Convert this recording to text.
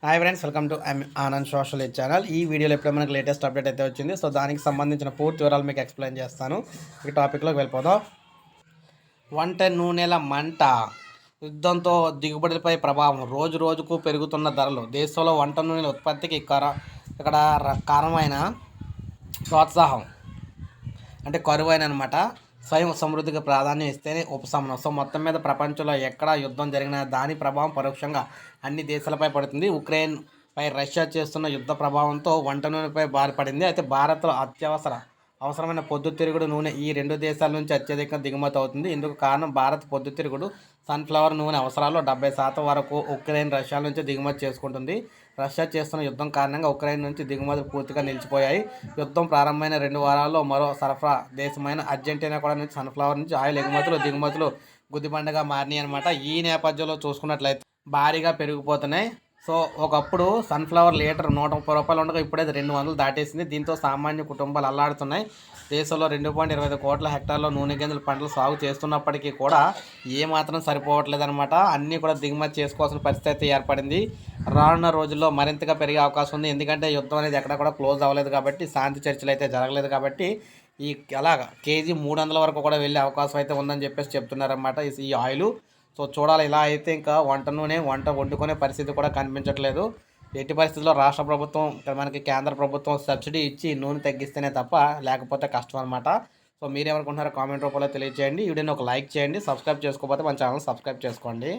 Hi friends, welcome to Anand social channel. ఈ వీడియోలో ఎప్పుడో మనకు లేటెస్ట్ అప్డేట్ అయితే వచ్చింది. సో దానికి సంబంధించిన పూర్తి వివరాలు మీకు ఎక్స్ప్లెయిన్ చేస్తాను. ఈ టాపిక్లోకి వెళ్ళిపోదాం. వంట నూనెల మంట, యుద్ధంతో దిగుబడులపై ప్రభావం, రోజు రోజుకు పెరుగుతున్న ధరలు, దేశంలో వంట నూనెల ఉత్పత్తికి ఇక్కడ కారణమైన ప్రోత్సాహం అంటే కరువైన అనమాట. స్వయం సమృద్ధికి ప్రాధాన్యం ఇస్తేనే ఉపశమనం. సో మొత్తం మీద ప్రపంచంలో ఎక్కడ యుద్ధం జరిగినా దాని ప్రభావం పరోక్షంగా అన్ని దేశాలపై పడుతుంది. ఉక్రెయిన్ పై రష్యా చేస్తున్న యుద్ధ ప్రభావంతో వంట నూనెపై బారిపడింది. అయితే భారత్లో అవసరమైన పొద్దుతిరుగుడు నూనె ఈ రెండు దేశాల నుంచి అత్యధికంగా దిగుమతి అవుతుంది. ఇందుకు కారణం భారత్ పొద్దుతిరుగుడు సన్ఫ్లవర్ నూనె అవసరాల్లో 70% వరకు ఉక్రెయిన్ రష్యా నుంచి దిగుమతి చేసుకుంటుంది. రష్యా చేస్తున్న యుద్ధం కారణంగా ఉక్రెయిన్ నుంచి దిగుమతులు పూర్తిగా నిలిచిపోయాయి. యుద్ధం ప్రారంభమైన 2 వారాల్లో మరో సరఫరా దేశమైన అర్జెంటీనా కూడా నుంచి సన్ఫ్లవర్ నుంచి ఆయిల్ దిగుమతులు గుదిబండగా మారినాయి అనమాట. ఈ నేపథ్యంలో చూసుకున్నట్లయితే భారీగా పెరిగిపోతున్నాయి. సో ఒకప్పుడు సన్ఫ్లవర్ లీటర్ 130 రూపాయలు ఉండగా ఇప్పుడే 200 దాటేసింది. దీంతో సామాన్య కుటుంబాలు అల్లాడుతున్నాయి. దేశంలో 2.25 కోట్ల హెక్టార్లో నూనె గింజల పంటలు సాగు చేస్తున్నప్పటికీ కూడా ఏమాత్రం సరిపోవట్లేదన్నమాట. అన్నీ కూడా దిగుమతి చేసుకోవాల్సిన పరిస్థితి అయితే ఏర్పడింది. రానున్న రోజుల్లో మరింతగా పెరిగే అవకాశం ఉంది. ఎందుకంటే యుద్ధం అనేది ఎక్కడ కూడా క్లోజ్ అవ్వలేదు కాబట్టి, శాంతి చర్చలు అయితే జరగలేదు కాబట్టి అలాగా కేజీ 300 వరకు కూడా వెళ్ళే అవకాశం అయితే ఉందని చెప్పేసి చెప్తున్నారన్నమాట ఈ ఆయిల్. సో చూడాలి. ఇలా అయితే ఇంకా వంట వండుకునే పరిస్థితి కూడా కనిపించట్లేదు. ఎట్టి పరిస్థితుల్లో రాష్ట్ర ప్రభుత్వం మనకి కేంద్ర ప్రభుత్వం సబ్సిడీ ఇచ్చి నూనె తగ్గిస్తేనే తప్ప లేకపోతే కష్టం అనమాట. సో మీరు ఎవరుకుంటున్నారో కామెంట్ రూపంలో తెలియజేయండి. వీడియోని ఒక లైక్ చేయండి. సబ్స్క్రైబ్ చేసుకోకపోతే మన ఛానల్ సబ్స్క్రైబ్ చేసుకోండి.